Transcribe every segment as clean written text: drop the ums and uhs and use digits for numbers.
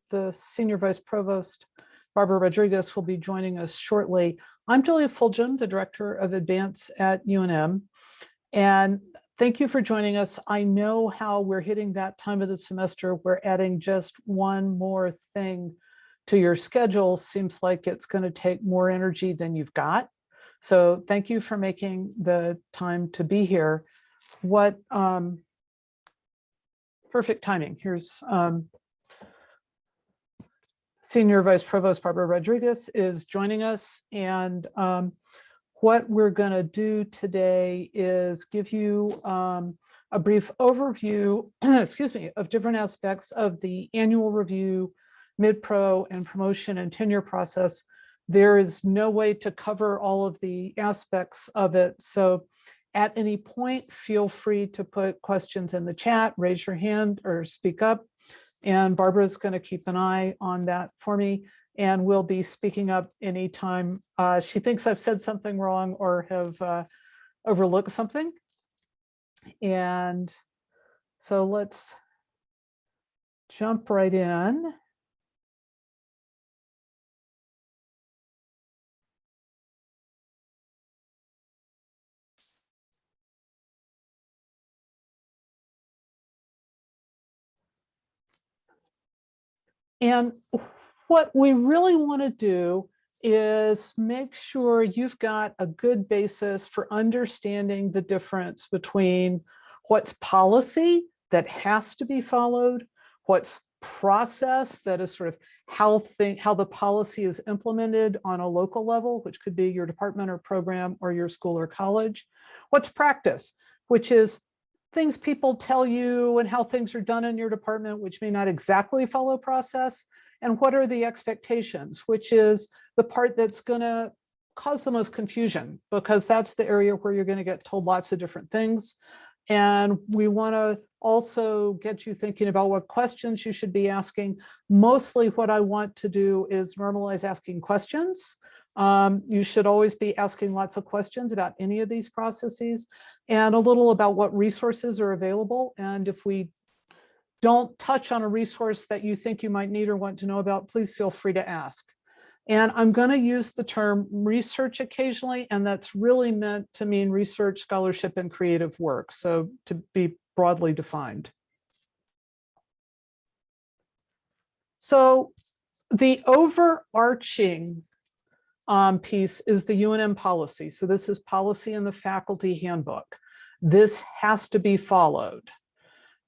The Senior Vice Provost, Barbara Rodriguez, will be joining us shortly. I'm Julia Fulgham, the Director of Advance at UNM, and thank you for joining us. I know how we're hitting that time of the semester. We're adding just one more thing to your schedule. Seems like it's going to take more energy than you've got. So thank you for making the time to be here. What perfect timing. Here's Senior Vice Provost Barbara Rodriguez is joining us, and what we're going to do today is give you a brief overview, excuse me, of different aspects of the annual review, MidPro, and promotion and tenure process. There is no way to cover all of the aspects of it, so at any point, feel free to put questions in the chat, raise your hand, or speak up. And Barbara's going to keep an eye on that for me, and we'll be speaking up anytime she thinks I've said something wrong or have overlooked something. And so let's jump right in. And what we really want to do is make sure you've got a good basis for understanding the difference between what's policy that has to be followed, what's process that is sort of how the policy is implemented on a local level, which could be your department or program or your school or college, what's practice, which is things people tell you and how things are done in your department, which may not exactly follow process, and what are the expectations, which is the part that's going to cause the most confusion, because that's the area where you're going to get told lots of different things. And we want to also get you thinking about what questions you should be asking. Mostly what I want to do is normalize asking questions. You should always be asking lots of questions about any of these processes, and a little about what resources are available. And if we don't touch on a resource that you think you might need or want to know about, please feel free to ask. And I'm going to use the term research occasionally, and that's really meant to mean research, scholarship, and creative work, so to be broadly defined. So the overarching piece is the UNM policy. So this is policy in the faculty handbook. This has to be followed.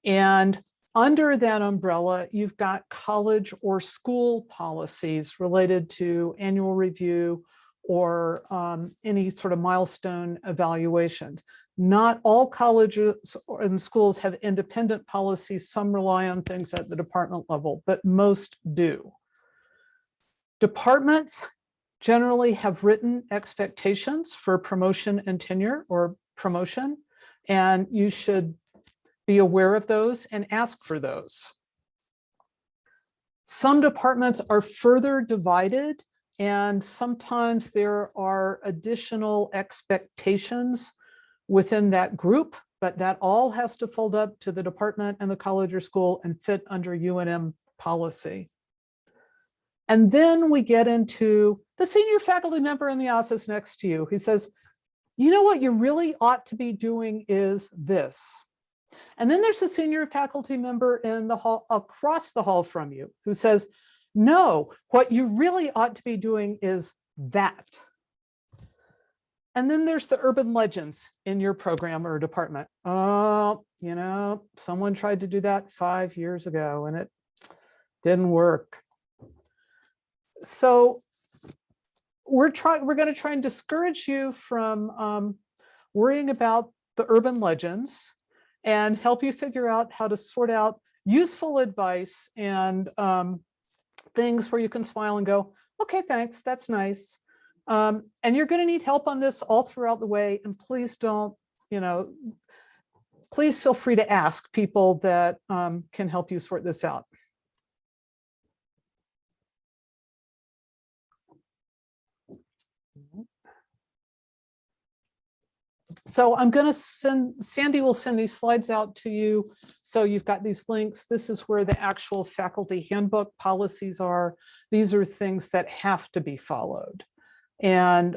And under that umbrella, you've got college or school policies related to annual review or any sort of milestone evaluations. Not all colleges and schools have independent policies. Some rely on things at the department level, but most do. Departments generally have written expectations for promotion and tenure or promotion, and you should be aware of those and ask for those. Some departments are further divided, and sometimes there are additional expectations within that group, but that all has to fold up to the department and the college or school and fit under UNM policy. And then we get into the senior faculty member in the office next to you who says, you know what you really ought to be doing is this. And then there's a senior faculty member in the hall across the hall from you who says, no, what you really ought to be doing is that. And then there's the urban legends in your program or department. Oh, you know, someone tried to do that 5 years ago and it didn't work. So we're going to try and discourage you from worrying about the urban legends and help you figure out how to sort out useful advice and things where you can smile and go, okay, thanks, that's nice. And you're going to need help on this all throughout the way. And please don't, please feel free to ask people that can help you sort this out. So I'm going to Sandy will send these slides out to you. So you've got these links. This is where the actual faculty handbook policies are. These are things that have to be followed. And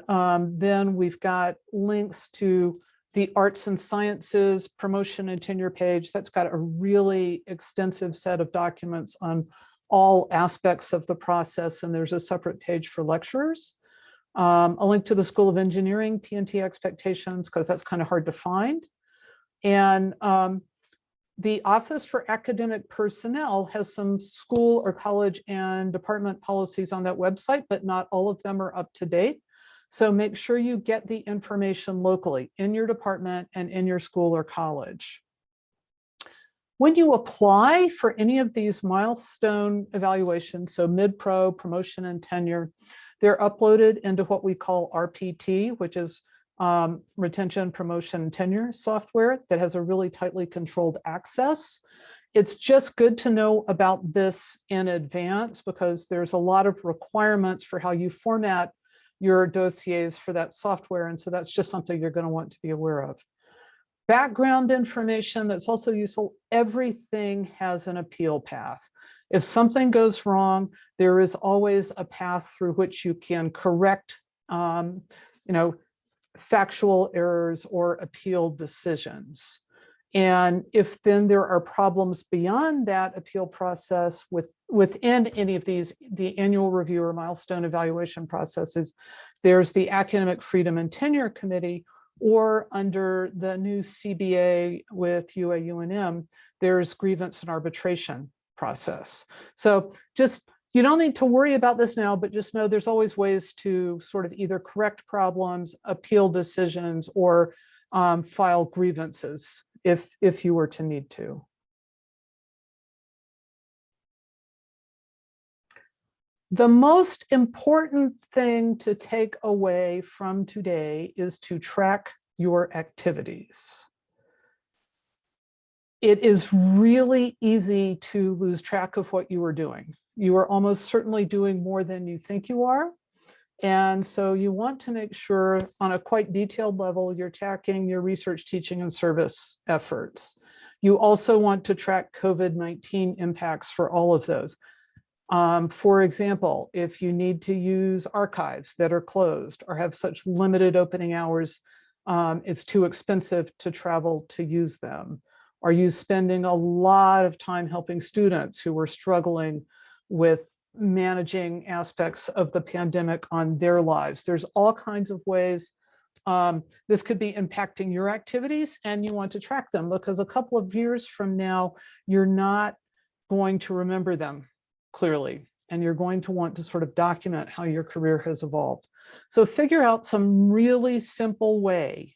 then we've got links to the arts and sciences promotion and tenure page. That's got a really extensive set of documents on all aspects of the process. And there's a separate page for lecturers. A link to the School of Engineering, TNT expectations, because that's kind of hard to find. And the Office for Academic Personnel has some school or college and department policies on that website, but not all of them are up to date. So make sure you get the information locally in your department and in your school or college. When you apply for any of these milestone evaluations, so MidPro, promotion and tenure, they're uploaded into what we call RPT, which is retention, promotion, and tenure software that has a really tightly controlled access. It's just good to know about this in advance because there's a lot of requirements for how you format your dossiers for that software. And so that's just something you're going to want to be aware of. Background information that's also useful. Everything has an appeal path. If something goes wrong, there is always a path through which you can correct, factual errors or appeal decisions. And if then there are problems beyond that appeal process within any of these, the annual review or milestone evaluation processes, there's the Academic Freedom and Tenure Committee, or under the new CBA with UA-UNM, there's grievance and arbitration process. So just, you don't need to worry about this now, but just know there's always ways to sort of either correct problems, appeal decisions, or file grievances if you were to need to. The most important thing to take away from today is to track your activities. It is really easy to lose track of what you are doing. You are almost certainly doing more than you think you are. And so you want to make sure on a quite detailed level, you're tracking your research, teaching, and service efforts. You also want to track COVID-19 impacts for all of those. For example, if you need to use archives that are closed or have such limited opening hours, it's too expensive to travel to use them. Are you spending a lot of time helping students who are struggling with managing aspects of the pandemic on their lives? There's all kinds of ways this could be impacting your activities, and you want to track them because a couple of years from now, you're not going to remember them clearly, and you're going to want to sort of document how your career has evolved. So figure out some really simple way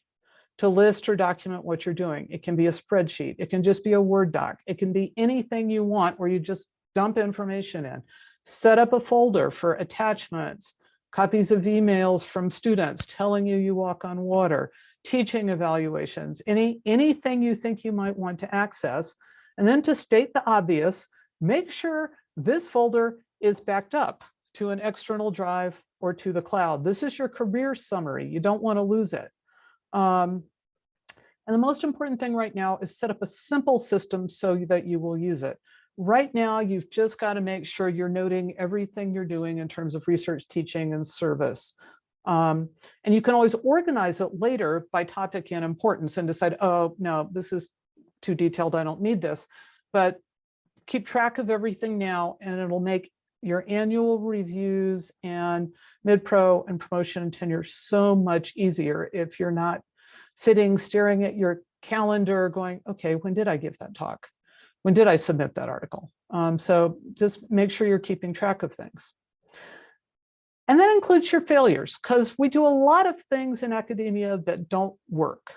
to list or document what you're doing. It can be a spreadsheet. It can just be a Word doc. It can be anything you want where you just dump information in. Set up a folder for attachments, copies of emails from students telling you you walk on water, teaching evaluations, anything you think you might want to access. And then to state the obvious, make sure this folder is backed up to an external drive or to the cloud. This is your career summary. You don't want to lose it. And the most important thing right now is set up a simple system so that you will use it. Right now, you've just got to make sure you're noting everything you're doing in terms of research, teaching, and service. And you can always organize it later by topic and importance and decide, oh, no, this is too detailed. I don't need this. But keep track of everything now, and it'll make your annual reviews and MidPro and promotion and tenure so much easier if you're not sitting staring at your calendar going, okay, when did I give that talk? When did I submit that article? So just make sure you're keeping track of things. And that includes your failures, because we do a lot of things in academia that don't work.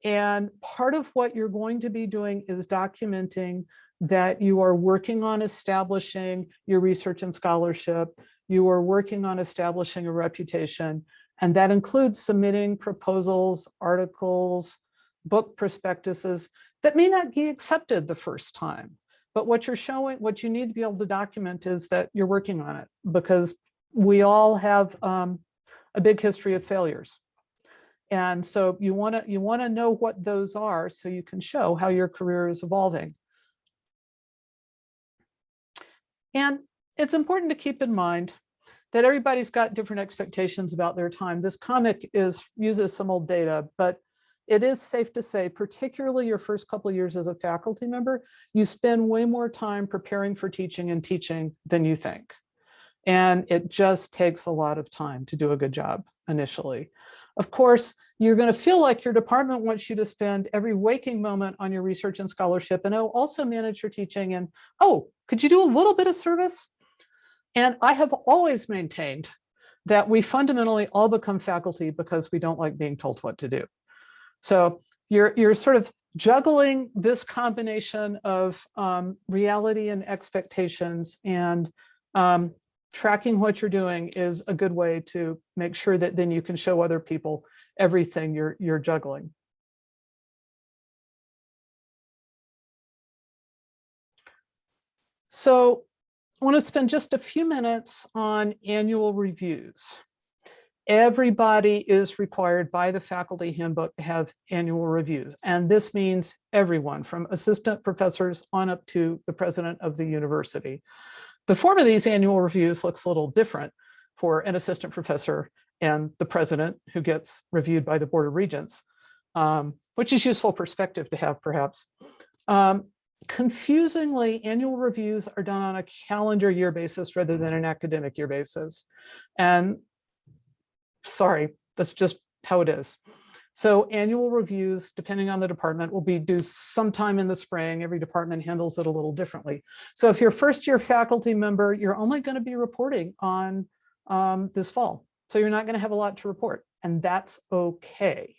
And part of what you're going to be doing is documenting that you are working on establishing your research and scholarship. You are working on establishing a reputation. And that includes submitting proposals, articles, book prospectuses that may not be accepted the first time. But what you're showing, what you need to be able to document is that you're working on it, because we all have a big history of failures. And so you want to know what those are so you can show how your career is evolving. And it's important to keep in mind that everybody's got different expectations about their time. This comic uses some old data, but it is safe to say, particularly your first couple of years as a faculty member, you spend way more time preparing for teaching and teaching than you think. And it just takes a lot of time to do a good job initially. Of course, you're going to feel like your department wants you to spend every waking moment on your research and scholarship, and also manage your teaching. And, oh, could you do a little bit of service? And I have always maintained that we fundamentally all become faculty because we don't like being told what to do. So you're sort of juggling this combination of reality and expectations, and tracking what you're doing is a good way to make sure that then you can show other people everything you're juggling. So I want to spend just a few minutes on annual reviews. Everybody is required by the faculty handbook to have annual reviews. And this means everyone from assistant professors on up to the president of the university. The form of these annual reviews looks a little different for an assistant professor and the president, who gets reviewed by the Board of Regents, which is useful perspective to have, perhaps. Confusingly, annual reviews are done on a calendar year basis rather than an academic year basis. And sorry, that's just how it is. So annual reviews, depending on the department, will be due sometime in the spring. Every department handles it a little differerly. So if you're a first-year faculty member, you're only going to be reporting on this fall. So you're not going to have a lot to report, and that's okay.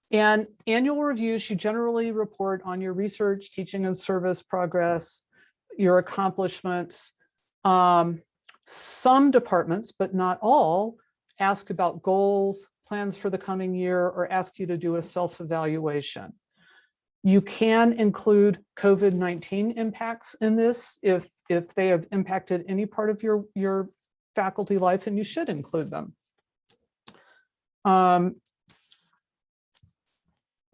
And annual reviews, you generally report on your research, teaching and service progress, your accomplishments. Some departments, but not all, ask about goals, plans for the coming year, or ask you to do a self-evaluation. You can include COVID-19 impacts in this if they have impacted any part of your faculty life, and you should include them.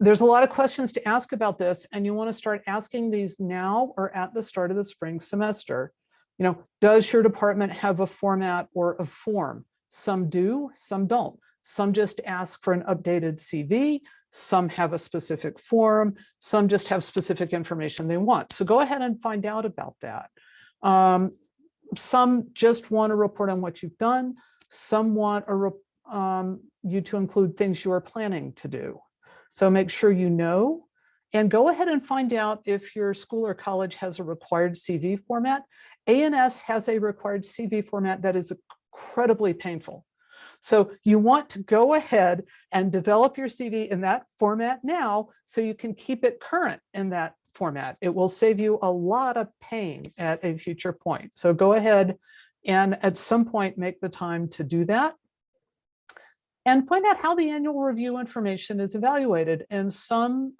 There's a lot of questions to ask about this, and you want to start asking these now or at the start of the spring semester. You know, does your department have a format or a form? Some do, some don't. Some just ask for an updated CV. Some have a specific form. Some just have specific information they want. So go ahead and find out about that. Some just want to report on what you've done. Some want you to include things you are planning to do. So make sure you know, and go ahead and find out if your school or college has a required CV format. ANS has a required CV format that is incredibly painful. So you want to go ahead and develop your CV in that format now so you can keep it current in that format. It will save you a lot of pain at a future point. So go ahead and at some point make the time to do that. And find out how the annual review information is evaluated. In some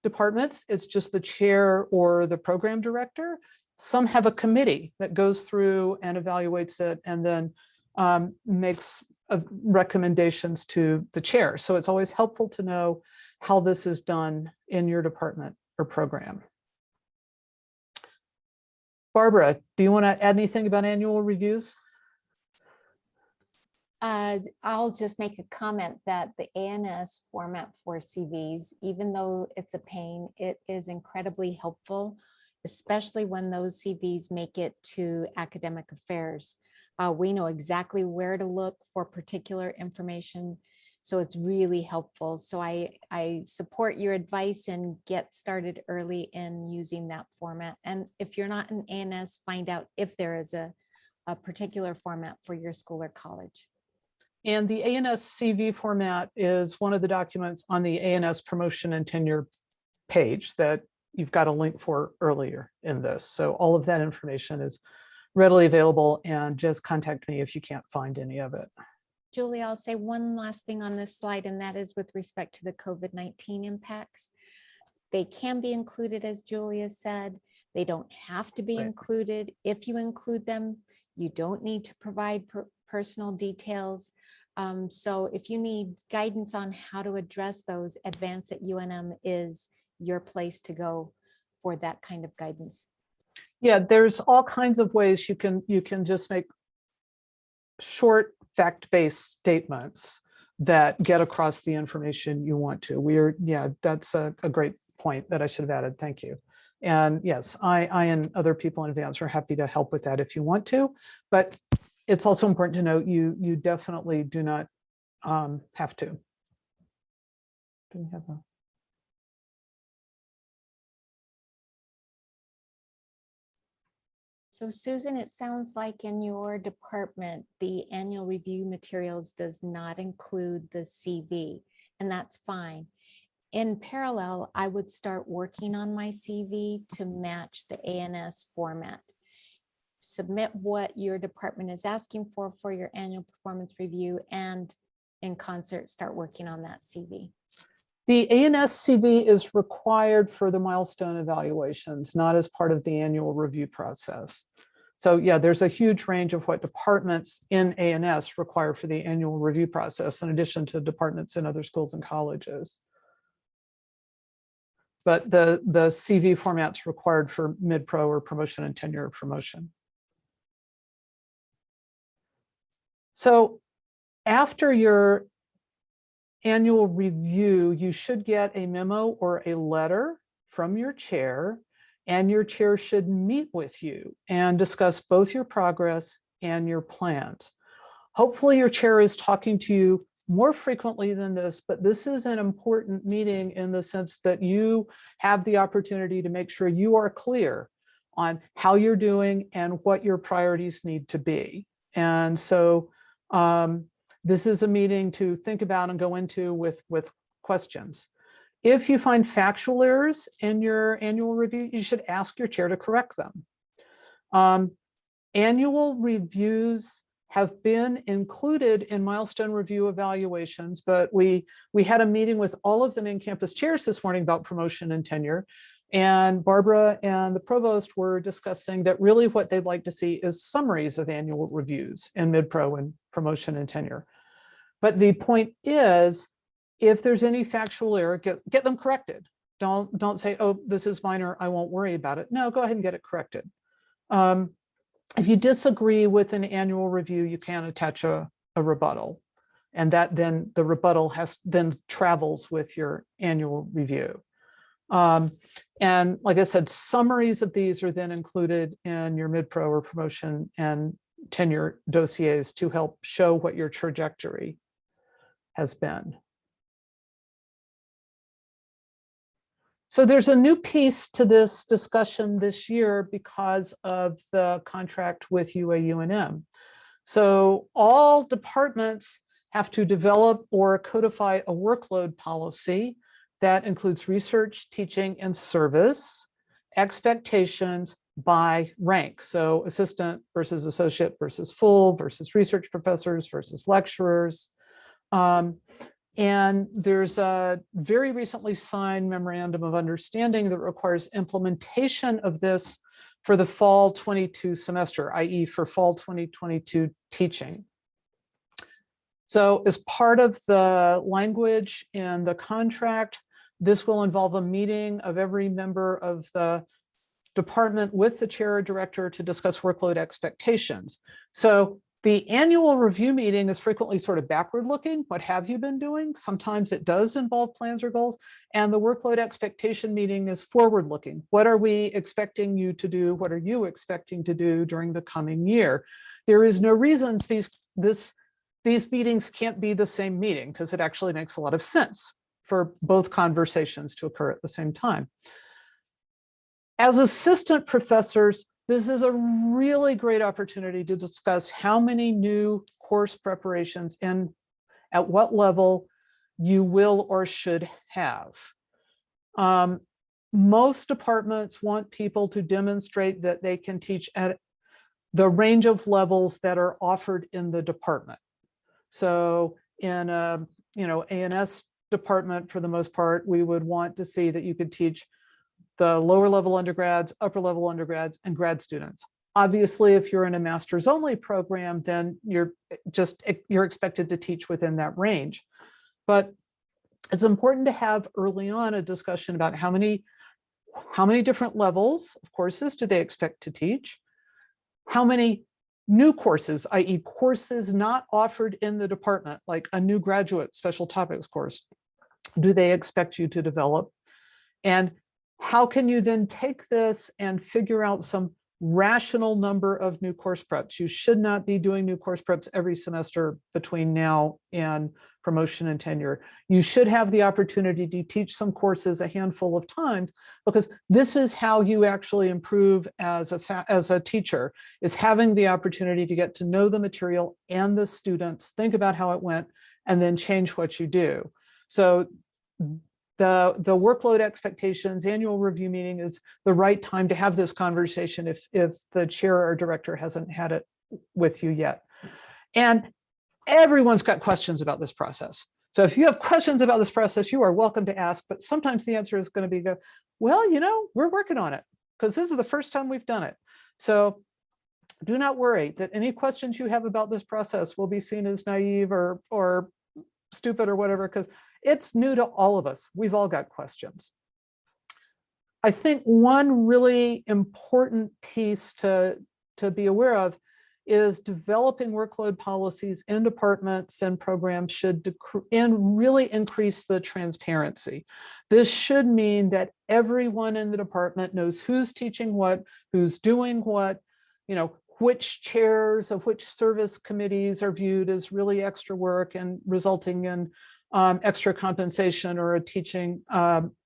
departments, it's just the chair or the program director. Some have a committee that goes through and evaluates it and then makes recommendations to the chair. So it's always helpful to know how this is done in your department or program. Barbara, do you want to add anything about annual reviews? I'll just make a comment that the ANS format for CVs, even though it's a pain, it is incredibly helpful, especially when those CVs make it to academic affairs. We know exactly where to look for particular information, so it's really helpful. So I support your advice and get started early in using that format. And if you're not in ANS, find out if there is a particular format for your school or college. And the ANS CV format is one of the documents on the ANS promotion and tenure page that you've got a link for earlier in this. So all of that information is readily available, and just contact me if you can't find any of it. Julie, I'll say one last thing on this slide, and that is with respect to the COVID-19 impacts. They can be included, as Julia said. They don't have to be included. If you include them, you don't need to provide personal details. So if you need guidance on how to address those, Advance at UNM is your place to go for that kind of guidance. Yeah, there's all kinds of ways you can just make short fact-based statements that get across the information you want to. Yeah, that's a great point that I should have added. Thank you. And yes, I and other people in Advance are happy to help with that if you want to, but it's also important to note you definitely do not have to. Do we have a... So Susan, it sounds like in your department, the annual review materials does not include the CV, and that's fine. In parallel, I would start working on my CV to match the ANS format. Submit what your department is asking for your annual performance review, and in concert, start working on that CV. The ANS CV is required for the milestone evaluations, not as part of the annual review process. So yeah, there's a huge range of what departments in ANS require for the annual review process, in addition to departments in other schools and colleges. But the CV format's required for MidPro or promotion and tenure promotion. So after your annual review, you should get a memo or a letter from your chair, and your chair should meet with you and discuss both your progress and your plans. Hopefully your chair is talking to you more frequently than this, but this is an important meeting in the sense that you have the opportunity to make sure you are clear on how you're doing and what your priorities need to be. And so this is a meeting to think about and go into with questions. If you find factual errors in your annual review, you should ask your chair to correct them. Annual reviews have been included in milestone review evaluations, but we had a meeting with all of the main campus chairs this morning about promotion and tenure. And Barbara and the provost were discussing that really what they'd like to see is summaries of annual reviews in MidPro and promotion and tenure. But the point is, if there's any factual error, get them corrected. Don't say, oh, this is minor, I won't worry about it. No, go ahead and get it corrected. If you disagree with an annual review, you can attach a rebuttal. And that then the rebuttal then travels with your annual review. And like I said, summaries of these are then included in your MidPro or promotion and tenure dossiers to help show what your trajectory has been. So there's a new piece to this discussion this year because of the contract with UAUNM. So all departments have to develop or codify a workload policy that includes research, teaching, and service expectations by rank. So assistant versus associate versus full versus research professors versus lecturers. And there's a very recently signed memorandum of understanding that requires implementation of this for the fall 22 semester, i.e. for fall 2022 teaching. So as part of the language in the contract, this will involve a meeting of every member of the department with the chair or director to discuss workload expectations. So the annual review meeting is frequently sort of backward looking. What have you been doing? Sometimes it does involve plans or goals. And the workload expectation meeting is forward looking. What are we expecting you to do? What are you expecting to do during the coming year? There is no reason these meetings can't be the same meeting, because it actually makes a lot of sense for both conversations to occur at the same time. As assistant professors, this is a really great opportunity to discuss how many new course preparations and at what level you will or should have. Most departments want people to demonstrate that they can teach at the range of levels that are offered in the department. So in a ANS department, for the most part, we would want to see that you could teach the lower level undergrads, upper level undergrads, and grad students. Obviously, if you're in a master's only program, then you're expected to teach within that range. But it's important to have early on a discussion about how many different levels of courses do they expect to teach? How many new courses, i.e. courses not offered in the department, like a new graduate special topics course, do they expect you to develop? And how can you then take this and figure out some rational number of new course preps? You should not be doing new course preps every semester between now and promotion and tenure. You should have the opportunity to teach some courses a handful of times, because this is how you actually improve as a teacher, is having the opportunity to get to know the material and the students, think about how it went, and then change what you do. So the workload expectations annual review meeting is the right time to have this conversation if the chair or director hasn't had it with you yet. And everyone's got questions about this process. So if you have questions about this process, you are welcome to ask, but sometimes the answer is going to be, well, we're working on it because this is the first time we've done it. So do not worry that any questions you have about this process will be seen as naive or stupid or whatever, because it's new to all of us. We've all got questions. I think one really important piece to be aware of is developing workload policies in departments and programs should really increase the transparency. This should mean that everyone in the department knows who's teaching what, who's doing what, which chairs of which service committees are viewed as really extra work and resulting in extra compensation or a teaching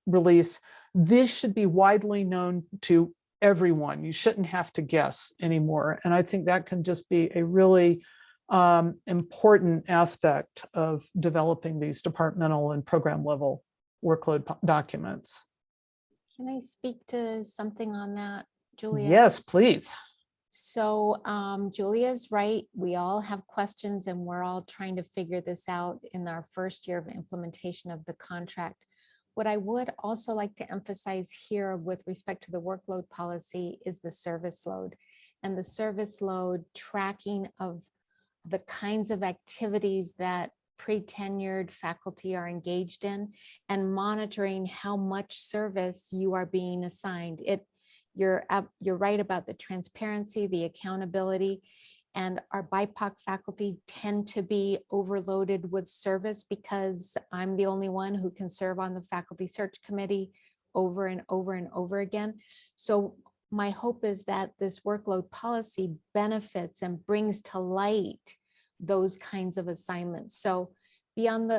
release. This should be widely known to everyone. You shouldn't have to guess anymore. And I think that can just be a really important aspect of developing these departmental and program level workload documents. Can I speak to something on that, Julia? Yes, please. So Julia's right. We all have questions and we're all trying to figure this out in our first year of implementation of the contract. What I would also like to emphasize here with respect to the workload policy is the service load, and the service load tracking of the kinds of activities that pre-tenured faculty are engaged in, and monitoring how much service you are being assigned. You're right about the transparency, the accountability, and our BIPOC faculty tend to be overloaded with service because I'm the only one who can serve on the faculty search committee over and over and over again. So my hope is that this workload policy benefits and brings to light those kinds of assignments. So beyond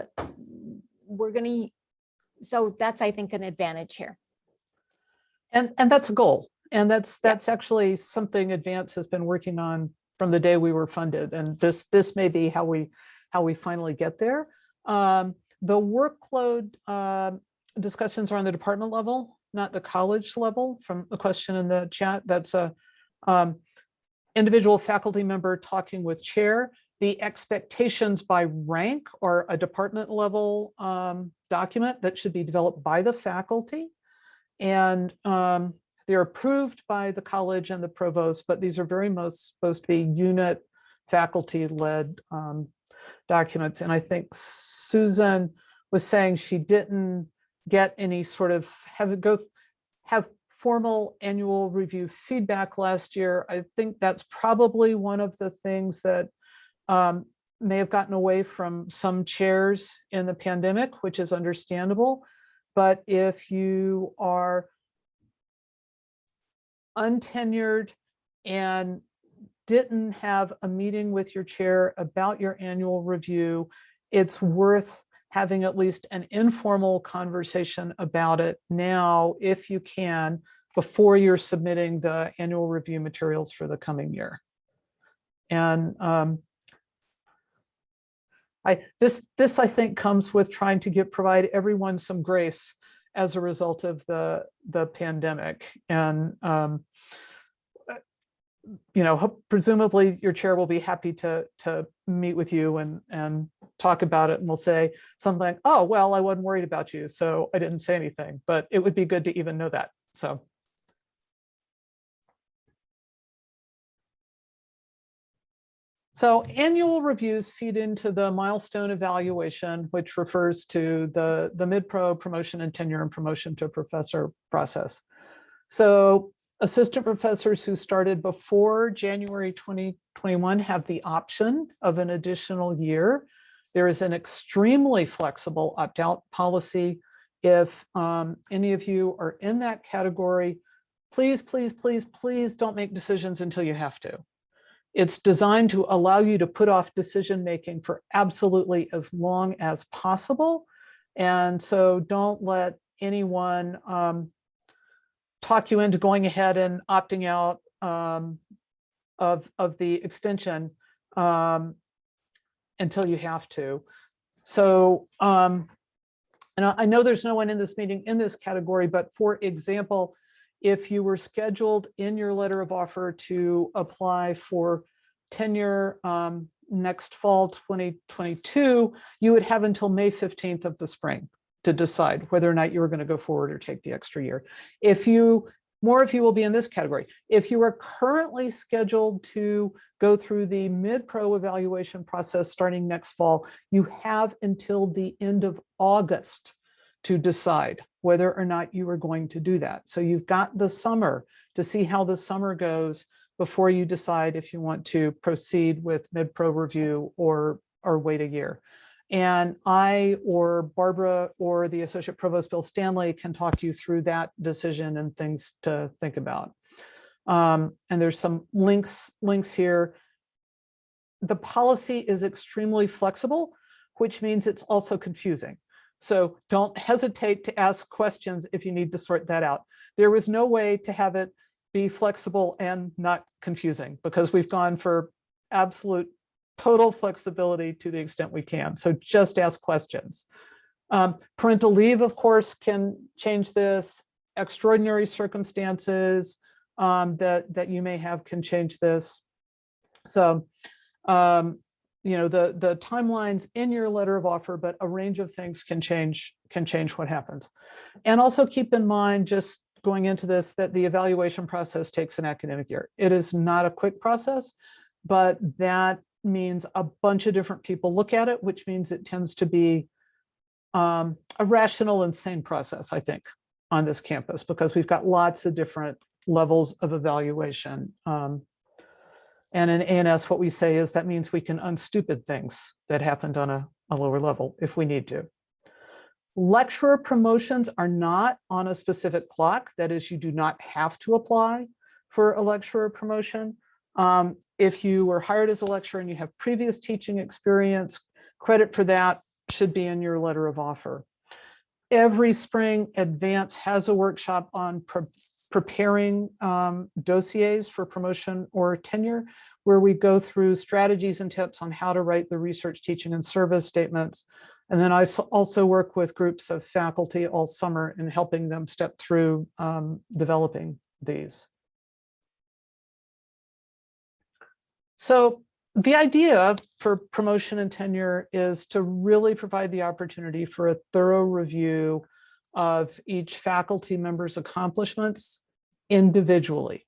so that's, I think, an advantage here. And that's a goal. And that's actually something Advance has been working on from the day we were funded. And this may be how we finally get there. The workload discussions are on the department level, not the college level, from the question in the chat. That's a individual faculty member talking with chair. The expectations by rank are a department level document that should be developed by the faculty. And they're approved by the college and the provost, but these are very much supposed to be unit faculty-led documents. And I think Susan was saying she didn't get any sort of have formal annual review feedback last year. I think that's probably one of the things that may have gotten away from some chairs in the pandemic, which is understandable. But if you are untenured and didn't have a meeting with your chair about your annual review, it's worth having at least an informal conversation about it now, if you can, before you're submitting the annual review materials for the coming year. And this I think comes with trying to provide everyone some grace as a result of the pandemic. And presumably your chair will be happy to meet with you and talk about it, and will say something like, oh, well, I wasn't worried about you, so I didn't say anything. But it would be good to even know that. So So annual reviews feed into the milestone evaluation, which refers to the MidPro promotion and tenure and promotion to professor process. So assistant professors who started before January 2021 have the option of an additional year. There is an extremely flexible opt-out policy. If any of you are in that category, please, please, please, please don't make decisions until you have to. It's designed to allow you to put off decision-making for absolutely as long as possible. And so don't let anyone talk you into going ahead and opting out of the extension until you have to. So, and I know there's no one in this meeting in this category, but for example, if you were scheduled in your letter of offer to apply for tenure next fall 2022, you would have until May 15th of the spring to decide whether or not you were going to go forward or take the extra year. More of you will be in this category. If you are currently scheduled to go through the MidPro evaluation process starting next fall, you have until the end of August to decide whether or not you are going to do that. So you've got the summer to see how the summer goes before you decide if you want to proceed with MidPro review or wait a year. And I or Barbara or the Associate Provost Bill Stanley can talk you through that decision and things to think about. And there's some links here. The policy is extremely flexible, which means it's also confusing. So don't hesitate to ask questions if you need to sort that out. There was no way to have it be flexible and not confusing because we've gone for absolute total flexibility to the extent we can. So just ask questions. Parental leave, of course, can change this. Extraordinary circumstances that you may have can change this. So, you know, the timelines in your letter of offer, but a range of things can change what happens. And also keep in mind, just going into this, that the evaluation process takes an academic year. It is not a quick process, but that means a bunch of different people look at it, which means it tends to be a rational and sane process, I think, on this campus, because we've got lots of different levels of evaluation. And in ANS, what we say is that means we can unstupid things that happened on a lower level if we need to. Lecturer promotions are not on a specific clock. That is, you do not have to apply for a lecturer promotion. If you were hired as a lecturer and you have previous teaching experience, credit for that should be in your letter of offer. Every spring, Advance has a workshop on preparing dossiers for promotion or tenure, where we go through strategies and tips on how to write the research, teaching, and service statements. And then I also work with groups of faculty all summer in helping them step through developing these. So the idea for promotion and tenure is to really provide the opportunity for a thorough review of each faculty member's accomplishments individually.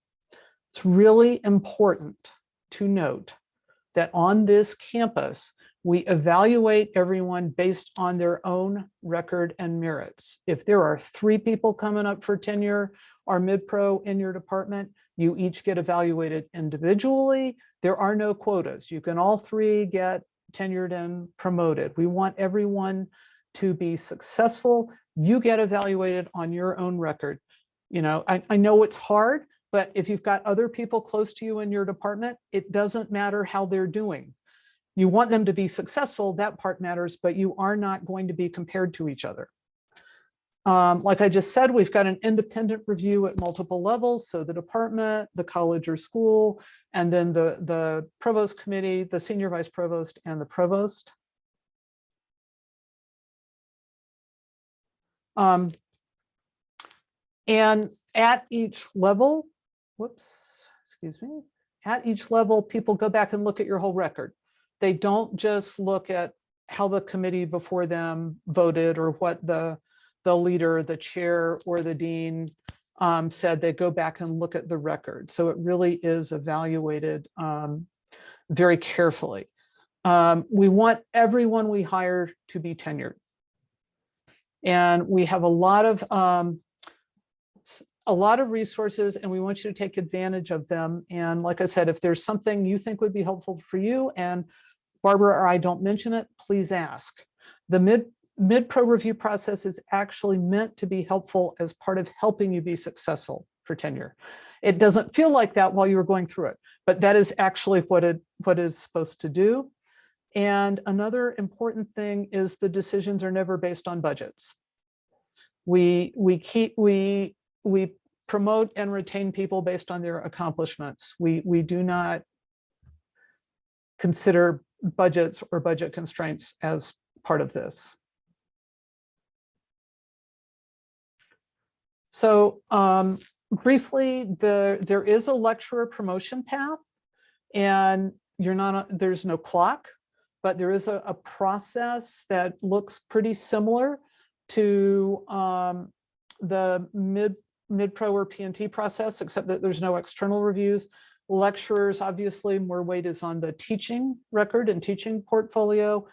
It's really important to note that on this campus, we evaluate everyone based on their own record and merits. If there are 3 people coming up for tenure or MidPro in your department, you each get evaluated individually. There are no quotas. You can all 3 get tenured and promoted. We want everyone to be successful. You get evaluated on your own record. You know, I know it's hard, but if you've got other people close to you in your department, it doesn't matter how they're doing. You want them to be successful, that part matters, but you are not going to be compared to each other. Like I just said, we've got an independent review at multiple levels. So the department, the college or school, and then the provost committee, the senior vice provost, and the provost. And at each level, at each level, people go back and look at your whole record. They don't just look at how the committee before them voted or what the leader, the chair, or the dean said. They go back and look at the record. So it really is evaluated very carefully. We want everyone we hire to be tenured. And we have a lot of resources, and we want you to take advantage of them. And like I said, if there's something you think would be helpful for you and Barbara or I don't mention it, please ask. The MidPro review process is actually meant to be helpful as part of helping you be successful for tenure. It doesn't feel like that while you were going through it, but that is actually what it's supposed to do. And another important thing is the decisions are never based on budgets. We promote and retain people based on their accomplishments. We do not consider budgets or budget constraints as part of this. So briefly, there is a lecturer promotion path, and there's no clock, but there is a process that looks pretty similar to the MidPro or P&T process, except that there's no external reviews. Lecturers, obviously, more weight is on the teaching record and teaching portfolio.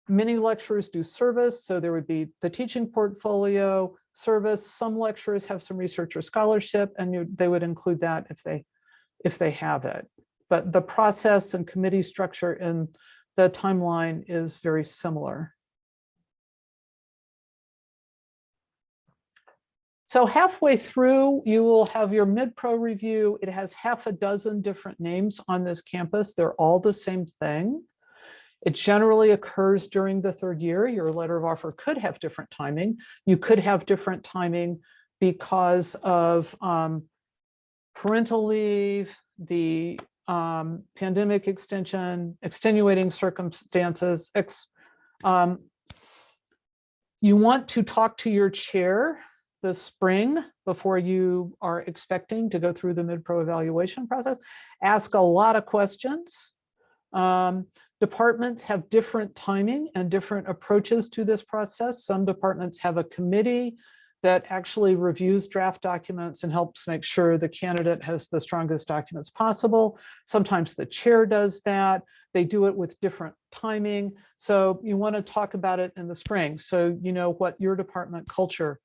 Many lecturers do service, so there would be the teaching portfolio, service. Some lecturers have some research or scholarship, and they would include that if they have it. But the process and committee structure in the timeline is very similar. So halfway through, you will have your MidPro review. It has half a dozen different names on this campus. They're all the same thing. It generally occurs during the third year. Your letter of offer could have different timing. You could have different timing because of parental leave, the pandemic extension, extenuating circumstances. You want to talk to your chair this spring before you are expecting to go through the MidPro evaluation process. Ask a lot of questions. Departments have different timing and different approaches to this process. Some departments have a committee that actually reviews draft documents and helps make sure the candidate has the strongest documents possible. Sometimes the chair does that. They do it with different timing. So you want to talk about it in the spring, so you know what your department culture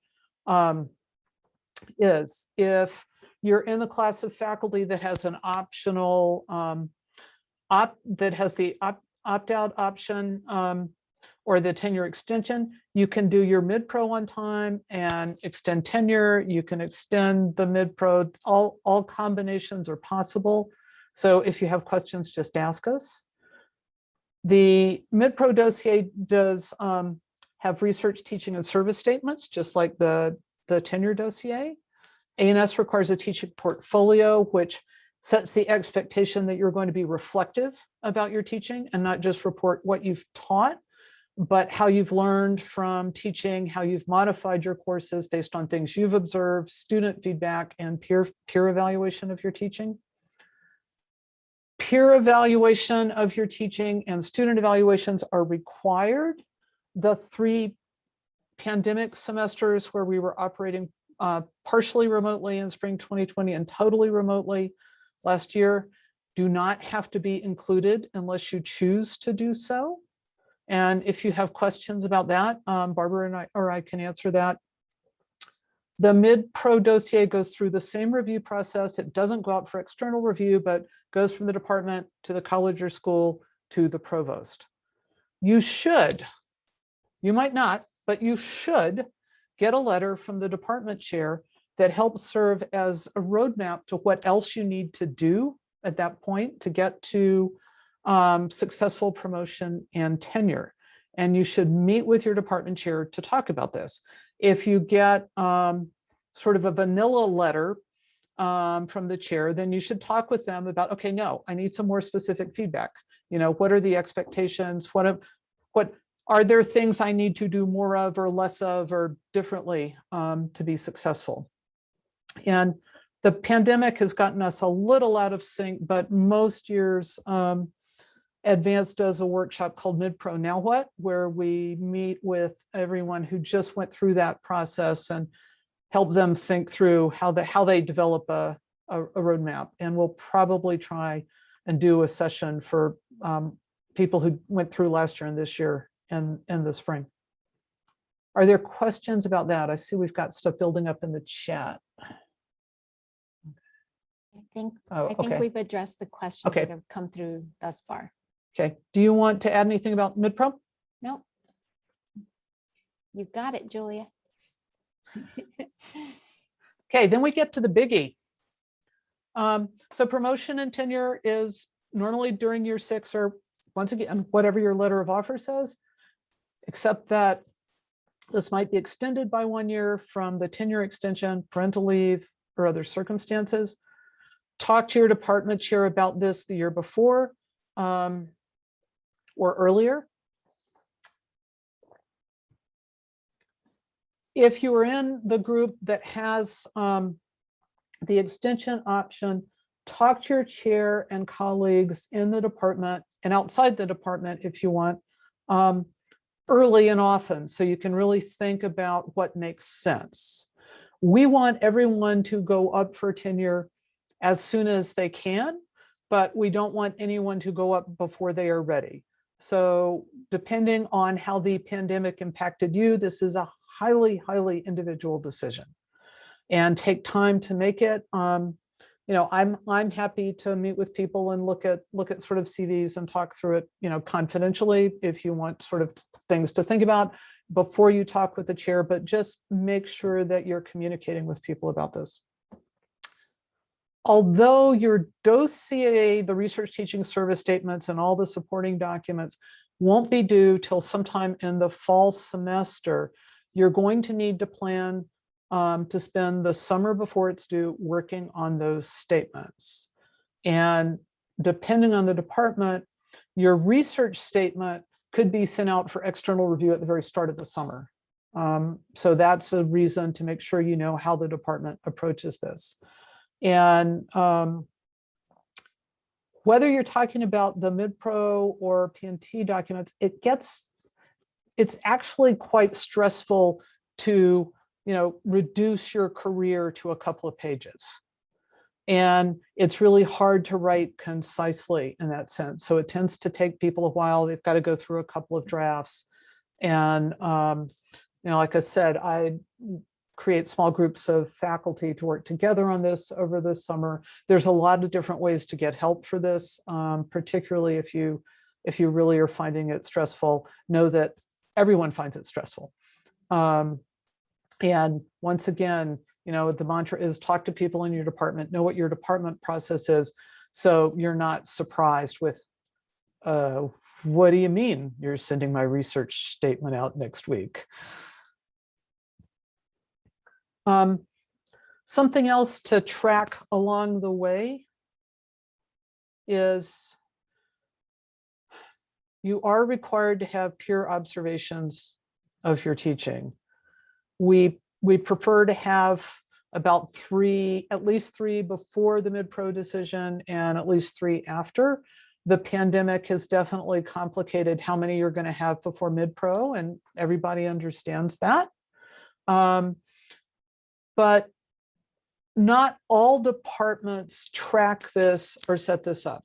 is. If you're in the class of faculty that has an optional opt-out option or the tenure extension, you can do your MidPro on time and extend tenure. You can extend the MidPro. All combinations are possible. So if you have questions, just ask us. The MidPro dossier does have research, teaching, and service statements, just like the tenure dossier. A&S requires a teaching portfolio, which sets the expectation that you're going to be reflective about your teaching and not just report what you've taught, but how you've learned from teaching, how you've modified your courses based on things you've observed, student feedback, and peer evaluation of your teaching. Peer evaluation of your teaching and student evaluations are required. The 3 pandemic semesters where we were operating partially remotely in spring 2020 and totally remotely last year do not have to be included unless you choose to do so. And if you have questions about that, Barbara and I can answer that. The MidPro dossier goes through the same review process. It doesn't go out for external review, but goes from the department to the college or school to the provost. You might not, but you should get a letter from the department chair that helps serve as a roadmap to what else you need to do at that point to get to successful promotion and tenure. And you should meet with your department chair to talk about this. If you get sort of a vanilla letter from the chair, then you should talk with them about, okay, no, I need some more specific feedback. You know, what are the expectations? What are there things I need to do more of or less of or differently to be successful? And the pandemic has gotten us a little out of sync, but most years Advanced does a workshop called MidPro Now What, where we meet with everyone who just went through that process and help them think through how they develop a roadmap. And we'll probably try and do a session for people who went through last year and this year and the spring. Are there questions about that? I see we've got stuff building up in the chat. I think we've addressed the questions that have come through thus far. Okay. Do you want to add anything about MidPro? Nope. You got it, Julia. Okay, then we get to the biggie. So promotion and tenure is normally during year 6, or once again, whatever your letter of offer says, except that this might be extended by 1 year from the tenure extension, parental leave, or other circumstances. Talk to your department chair about this the year before or earlier. If you are in the group that has the extension option, talk to your chair and colleagues in the department and outside the department if you want, early and often, so you can really think about what makes sense. We want everyone to go up for tenure as soon as they can, but we don't want anyone to go up before they are ready. So depending on how the pandemic impacted you, this is a highly, highly individual decision, and take time to make it. You know, I'm happy to meet with people and look at sort of CVs and talk through it, you know, confidentially if you want sort of things to think about before you talk with the chair, but just make sure that you're communicating with people about this. Although your dossier, the research teaching service statements and all the supporting documents won't be due till sometime in the fall semester, you're going to need to plan to spend the summer before it's due working on those statements. And depending on the department, your research statement could be sent out for external review at the very start of the summer. So that's a reason to make sure you know how the department approaches this. And whether you're talking about the MidPro or PNT documents, it's actually quite stressful to, you know, reduce your career to a couple of pages. And it's really hard to write concisely in that sense. So it tends to take people a while. They've got to go through a couple of drafts. And, you know, like I said, I create small groups of faculty to work together on this over the summer. There's a lot of different ways to get help for this, particularly if you really are finding it stressful. Know that everyone finds it stressful. And once again, you know, the mantra is talk to people in your department, know what your department process is, so you're not surprised with, what do you mean you're sending my research statement out next week? Something else to track along the way is you are required to have peer observations of your teaching. We prefer to have about at least three before the MidPro decision and at least 3 after. The pandemic has definitely complicated how many you're going to have before MidPro, and everybody understands that. But not all departments track this or set this up.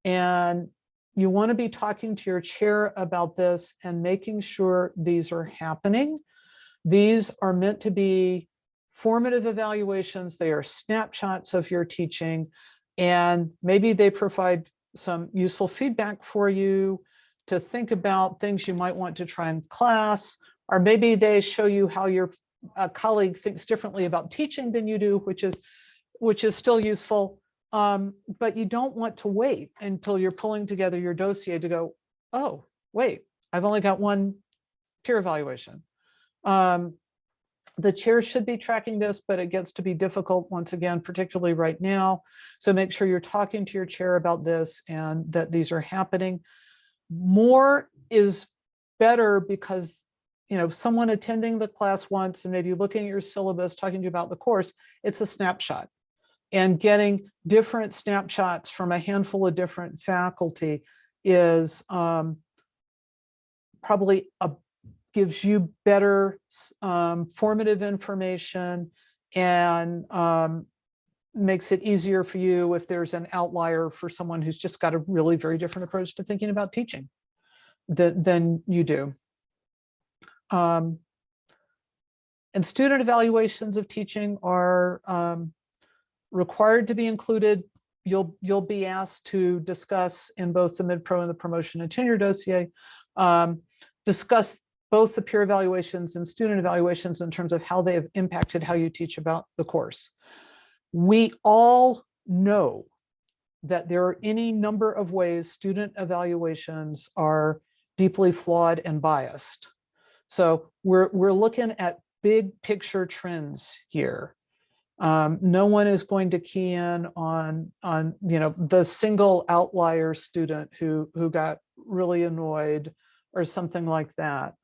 And you want to be talking to your chair about this and making sure these are happening. These are meant to be formative evaluations. They are snapshots of your teaching, and maybe they provide some useful feedback for you to think about things you might want to try in class, or maybe they show you how your colleague thinks differently about teaching than you do, which is still useful. But you don't want to wait until you're pulling together your dossier to go, oh, wait, I've only got one peer evaluation. The chair should be tracking this, but it gets to be difficult once again, particularly right now. So make sure you're talking to your chair about this and that these are happening. More is better because, you know, someone attending the class once and maybe looking at your syllabus, talking to you about the course, it's a snapshot. And getting different snapshots from a handful of different faculty is probably gives you better formative information and makes it easier for you if there's an outlier for someone who's just got a really very different approach to thinking about teaching than you do. And student evaluations of teaching are required to be included. You'll be asked to discuss in both the MidPro and the promotion and tenure dossier, discuss both the peer evaluations and student evaluations in terms of how they have impacted how you teach about the course. We all know that there are any number of ways student evaluations are deeply flawed and biased. So we're looking at big picture trends here. No one is going to key in on the single outlier student who got really annoyed or something like that.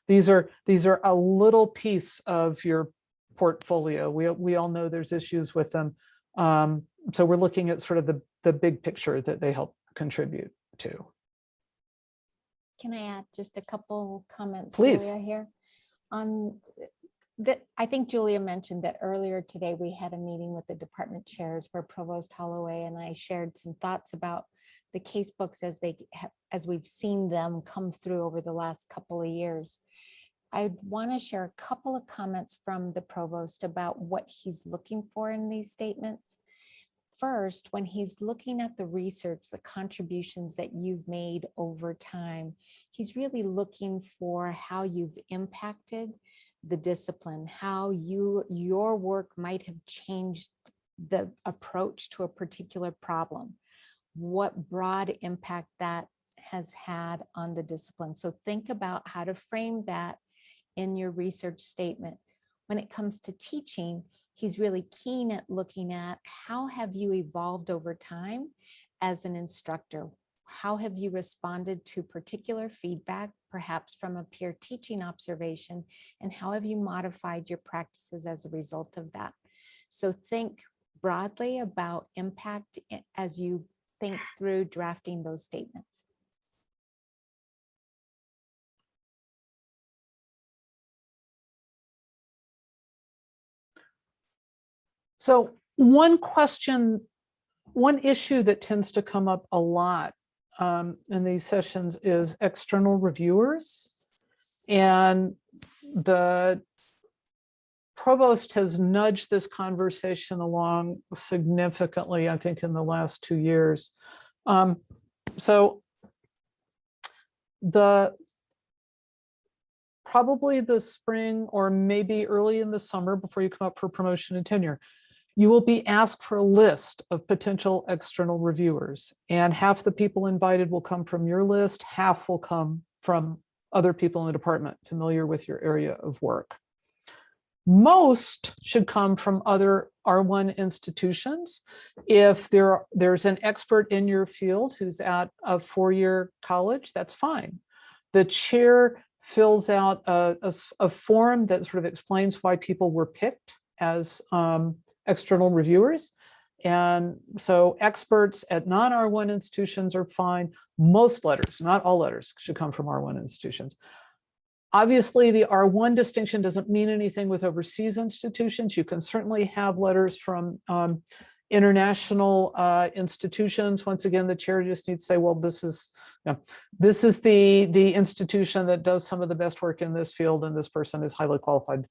These are a little piece of your portfolio. We all know there's issues with them. So we're looking at sort of the big picture that they help contribute to. Can I add just a couple comments, Please. Julia, here? I think Julia mentioned that earlier today we had a meeting with the department chairs where Provost Holloway and I shared some thoughts about the case books as we've seen them come through over the last couple of years. I want to share a couple of comments from the provost about what he's looking for in these statements. First, when he's looking at the research, the contributions that you've made over time, he's really looking for how you've impacted the discipline, how your work might have changed the approach to a particular problem, what broad impact that has had on the discipline. So think about how to frame that in your research statement. When it comes to teaching, he's really keen at looking at how have you evolved over time as an instructor? How have you responded to particular feedback, perhaps from a peer teaching observation, and how have you modified your practices as a result of that? So think broadly about impact as you think through drafting those statements. So one issue that tends to come up a lot in these sessions is external reviewers. And the provost has nudged this conversation along significantly, I think, in the last 2 years. So probably the spring or maybe early in the summer before you come up for promotion and tenure, you will be asked for a list of potential external reviewers, and half the people invited will come from your list, half will come from other people in the department familiar with your area of work. Most should come from other R1 institutions. If there's an expert in your field who's at a 4-year college, that's fine. The chair fills out a form that sort of explains why people were picked as external reviewers. And so experts at non-R1 institutions are fine. Most letters, not all letters, should come from R1 institutions. Obviously, the R1 distinction doesn't mean anything with overseas institutions. You can certainly have letters from international institutions. Once again, the chair just needs to say, well, this is the institution that does some of the best work in this field, and this person is highly qualified.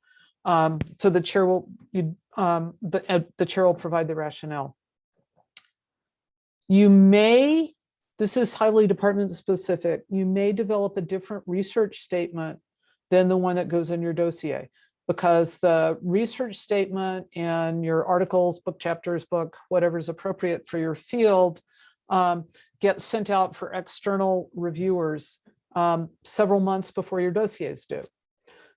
So the chair will the chair will provide the rationale. You may, this is highly department specific, you may develop a different research statement than the one that goes in your dossier, because the research statement and your articles, book chapters, book, whatever is appropriate for your field, gets sent out for external reviewers several months before your dossier is due.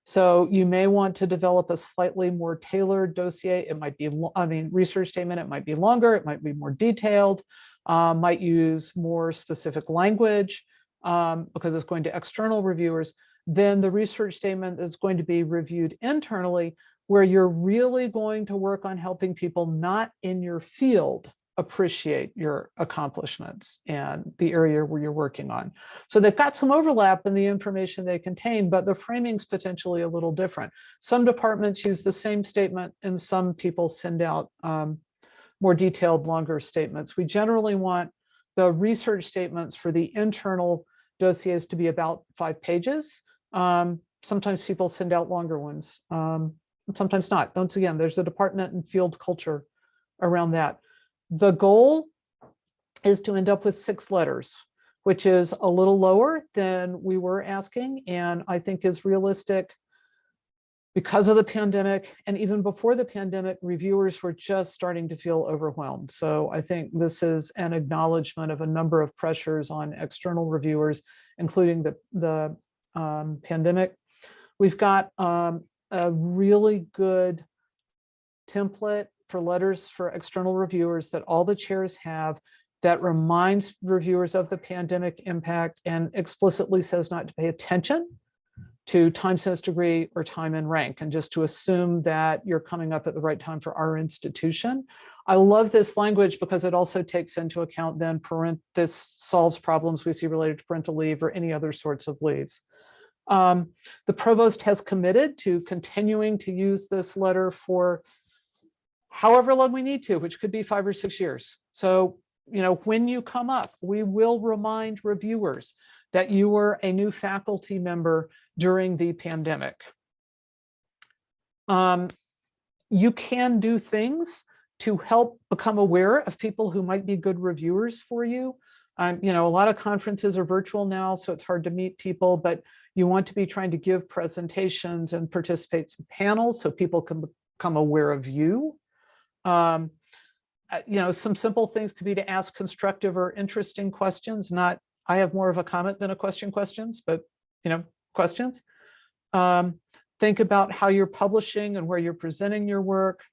So you may want to develop a slightly more tailored dossier. It might be, research statement, it might be longer, it might be more detailed, might use more specific language because it's going to external reviewers. Then the research statement is going to be reviewed internally, where you're really going to work on helping people not in your field appreciate your accomplishments and the area where you're working on. So they've got some overlap in the information they contain, but the framing's potentially a little different. Some departments use the same statement and some people send out more detailed, longer statements. We generally want the research statements for the internal dossiers to be about 5 pages. Sometimes people send out longer ones, sometimes not. Once again, there's a department and field culture around that. The goal is to end up with 6 letters, which is a little lower than we were asking, and I think is realistic because of the pandemic. And even before the pandemic, reviewers were just starting to feel overwhelmed. So I think this is an acknowledgement of a number of pressures on external reviewers, including the pandemic. We've got a really good template for letters for external reviewers that all the chairs have that reminds reviewers of the pandemic impact and explicitly says not to pay attention to time, since, degree, or time and rank, and just to assume that you're coming up at the right time for our institution. I love this language because it also takes into account then this solves problems we see related to parental leave or any other sorts of leaves. The provost has committed to continuing to use this letter for however long we need to, which could be 5 or 6 years. So, when you come up, we will remind reviewers that you were a new faculty member during the pandemic. You can do things to help become aware of people who might be good reviewers for you. A lot of conferences are virtual now, so it's hard to meet people, but you want to be trying to give presentations and participate in panels so people can become aware of you. Some simple things could be to ask constructive or interesting questions, not, I have more of a comment than a questions, but questions. Think about how you're publishing and where you're presenting your work.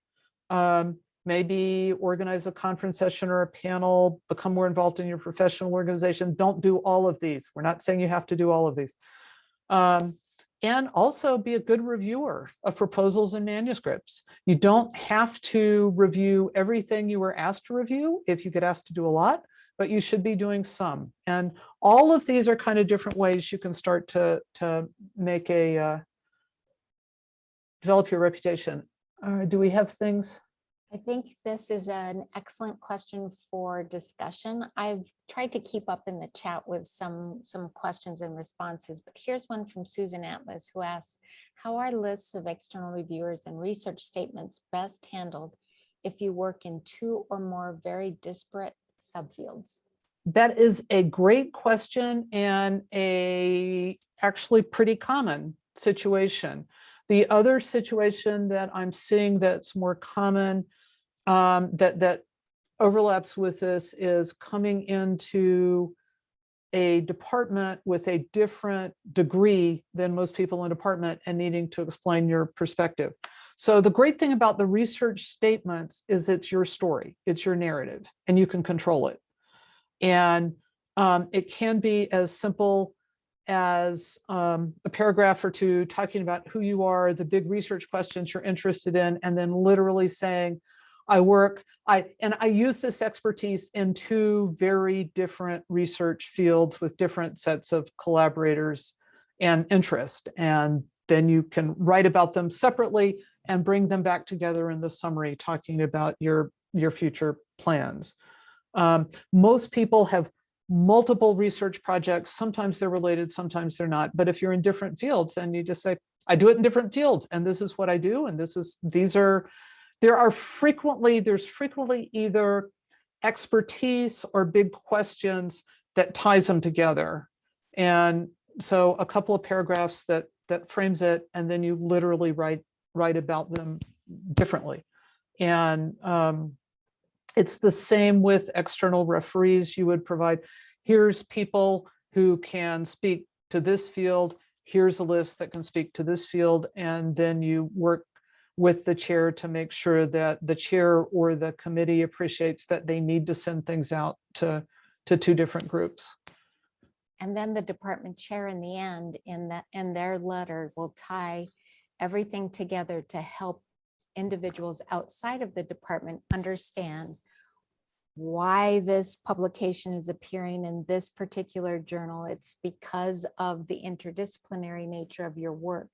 Maybe organize a conference session or a panel, become more involved in your professional organization. Don't do all of these. We're not saying you have to do all of these. And also be a good reviewer of proposals and manuscripts. You don't have to review everything you were asked to review if you get asked to do a lot, but you should be doing some. And all of these are kind of different ways you can start to make develop your reputation. Do we have things? I think this is an excellent question for discussion. I've tried to keep up in the chat with some questions and responses, but here's one from Susan Atlas, who asks, how are lists of external reviewers and research statements best handled if you work in 2 or more very disparate subfields? That is a great question and a actually pretty common situation. The other situation that I'm seeing that's more common that overlaps with this is coming into a department with a different degree than most people in a department and needing to explain your perspective. So the great thing about the research statements is it's your story, it's your narrative, and you can control it. And it can be as simple as a paragraph or 2 talking about who you are, the big research questions you're interested in, and then literally saying, I use this expertise in 2 very different research fields with different sets of collaborators and interest. And then you can write about them separately and bring them back together in the summary, talking about your future plans. Most people have multiple research projects. Sometimes they're related, sometimes they're not. But if you're in different fields, then you just say, I do it in different fields, and this is what I do, and there's frequently either expertise or big questions that ties them together. And so a couple of paragraphs that frames it, and then you literally write about them differently. And it's the same with external referees. You would provide, here's people who can speak to this field, here's a list that can speak to this field, and then you work with the chair to make sure that the chair or the committee appreciates that they need to send things out to 2 different groups. And then the department chair in the end, in their letter, will tie everything together to help individuals outside of the department understand why this publication is appearing in this particular journal. It's because of the interdisciplinary nature of your work,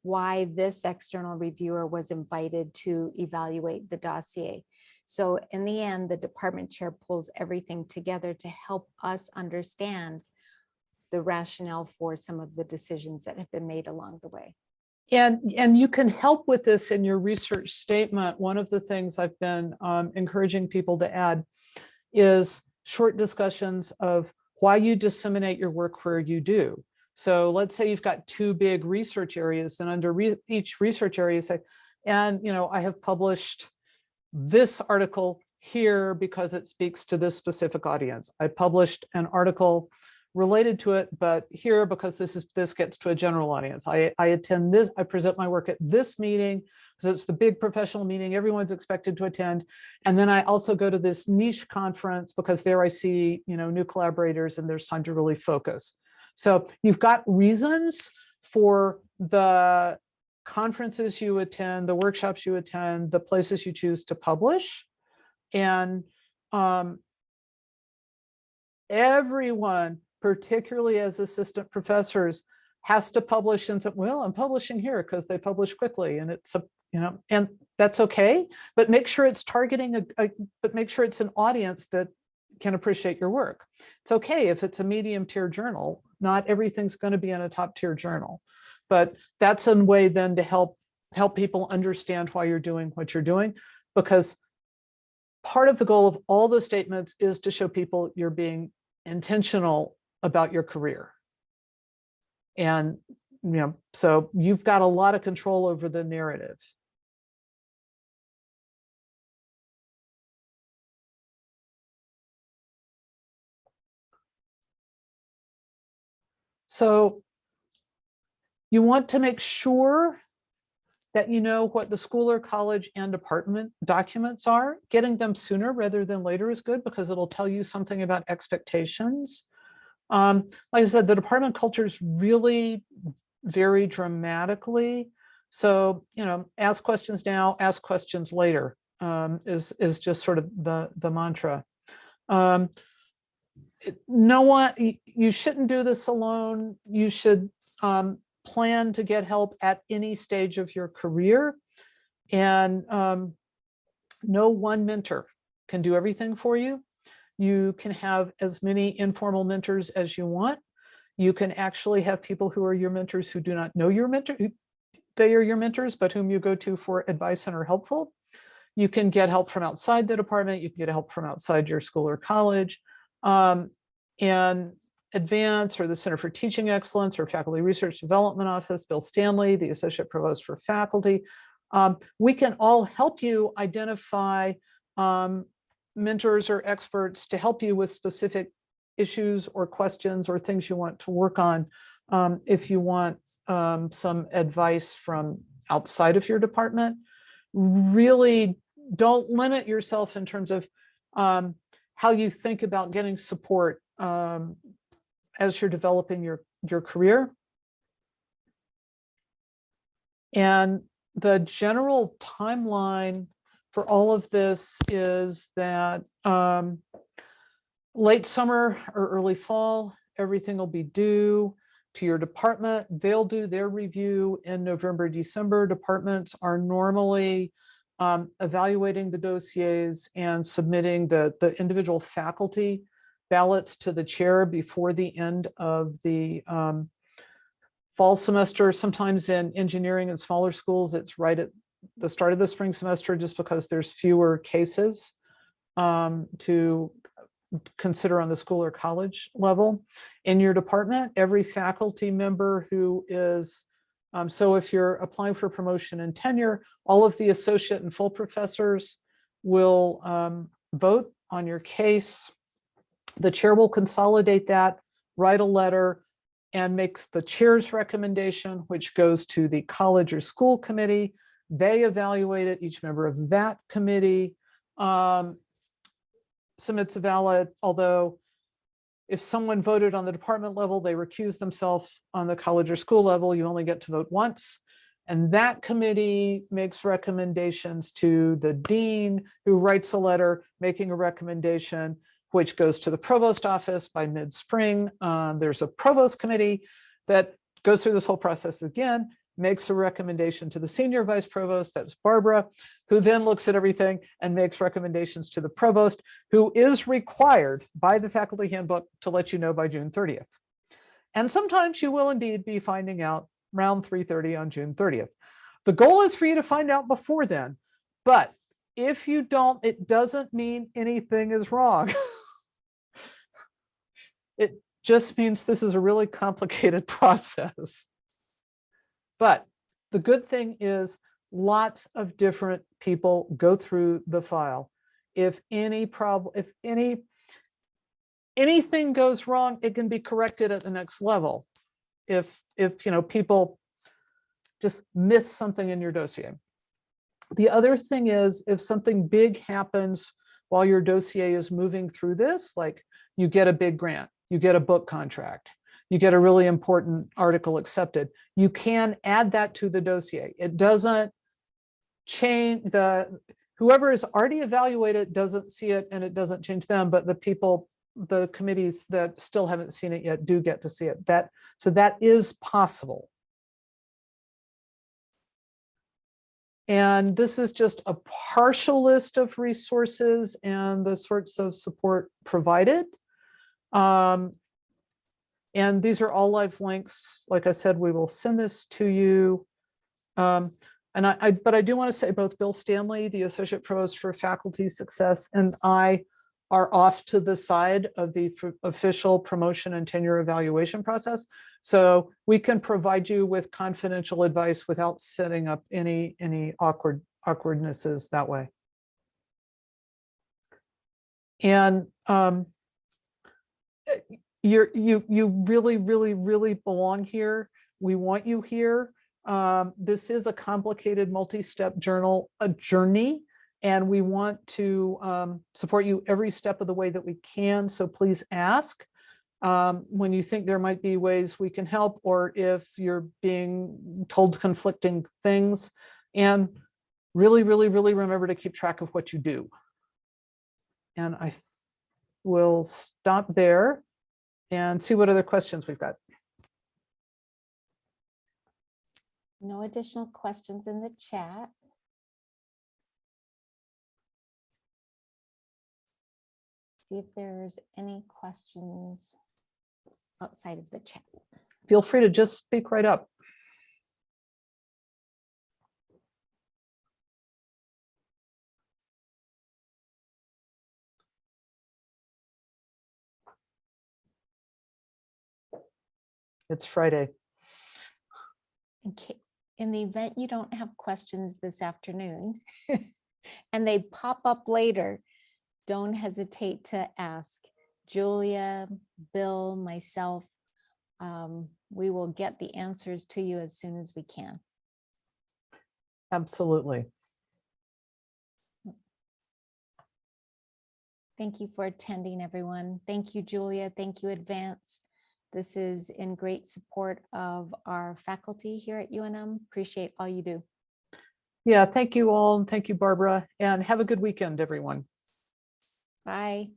why this external reviewer was invited to evaluate the dossier. So in the end, the department chair pulls everything together to help us understand the rationale for some of the decisions that have been made along the way. And you can help with this in your research statement. One of the things I've been encouraging people to add is short discussions of why you disseminate your work where you do. So let's say you've got two big research areas, and under each research area, you say, and I have published this article here because it speaks to this specific audience. I published an article related to it, but here because this gets to a general audience. I attend this, I present my work at this meeting because it's the big professional meeting everyone's expected to attend. And then I also go to this niche conference because there I see new collaborators and there's time to really focus. So you've got reasons for the conferences you attend, the workshops you attend, the places you choose to publish. And everyone, particularly as assistant professors, has to publish and say, well, I'm publishing here because they publish quickly, and it's and that's okay, but make sure it's targeting but make sure it's an audience that can appreciate your work. It's okay if it's a medium tier journal. Not everything's going to be in a top tier journal, but that's a way then to help people understand why you're doing what you're doing, because part of the goal of all the statements is to show people you're being intentional about your career. And so you've got a lot of control over the narrative. So you want to make sure that you know what the school or college and department documents are. Getting them sooner rather than later is good because it'll tell you something about expectations. Like I said, the department cultures really vary dramatically. So, ask questions now, ask questions later is just sort of the mantra. No one, you shouldn't do this alone. You should plan to get help at any stage of your career. And no one mentor can do everything for you. You can have as many informal mentors as you want. You can actually have people who are your mentors who do not know your mentor, they are your mentors, but whom you go to for advice and are helpful. You can get help from outside the department. You can get help from outside your school or college. And Advance, or the Center for Teaching Excellence, or Faculty Research Development Office, Bill Stanley, the Associate Provost for Faculty. We can all help you identify mentors or experts to help you with specific issues or questions or things you want to work on. If you want some advice from outside of your department, really don't limit yourself in terms of how you think about getting support as you're developing your career. And the general timeline for all of this is that late summer or early fall, everything will be due to your department. They'll do their review in November, December. Departments are normally evaluating the dossiers and submitting the individual faculty ballots to the chair before the end of the fall semester. Sometimes in engineering and smaller schools, it's right at the start of the spring semester, just because there's fewer cases to consider on the school or college level. In your department, every faculty member who is, so if you're applying for promotion and tenure, all of the associate and full professors will vote on your case. The chair will consolidate that, write a letter, and make the chair's recommendation, which goes to the college or school committee. They evaluate it. Each member of that committee submits a ballot, although if someone voted on the department level, they recuse themselves on the college or school level, you only get to vote once. And that committee makes recommendations to the dean, who writes a letter making a recommendation, which goes to the provost office by mid-spring. There's a provost committee that goes through this whole process again, makes a recommendation to the senior vice provost, that's Barbara, who then looks at everything and makes recommendations to the provost, who is required by the faculty handbook to let you know by June 30th. And sometimes you will indeed be finding out around 3:30 on June 30th. The goal is for you to find out before then, but if you don't, it doesn't mean anything is wrong. It just means this is a really complicated process. But the good thing is lots of different people go through the file. If any problem, if anything goes wrong, it can be corrected at the next level. If people just miss something in your dossier. The other thing is, if something big happens while your dossier is moving through this, like you get a big grant, you get a book contract, you get a really important article accepted, you can add that to the dossier. It doesn't change whoever is already evaluated doesn't see it, and it doesn't change them, but the committees that still haven't seen it yet do get to see it. So that is possible. And this is just a partial list of resources and the sorts of support provided. And these are all live links. Like I said, we will send this to you. But I do want to say both Bill Stanley, the Associate Provost for Faculty Success, and I are off to the side of the official promotion and tenure evaluation process. So we can provide you with confidential advice without setting up any awkwardnesses that way. And you really belong here. We want you here. This is a complicated multi-step journey, and we want to support you every step of the way that we can. So please ask when you think there might be ways we can help, or if you're being told conflicting things. And really remember to keep track of what you do. And I will stop there and see what other questions we've got. No additional questions in the chat. See if there's any questions outside of the chat. Feel free to just speak right up. It's Friday. In the event you don't have questions this afternoon and they pop up later, don't hesitate to ask Julia, Bill, myself. We will get the answers to you as soon as we can. Absolutely. Thank you for attending, everyone. Thank you, Julia. Thank you, Advance. This is in great support of our faculty here at UNM. Appreciate all you do. Yeah, thank you all. And thank you, Barbara. And have a good weekend, everyone. Bye.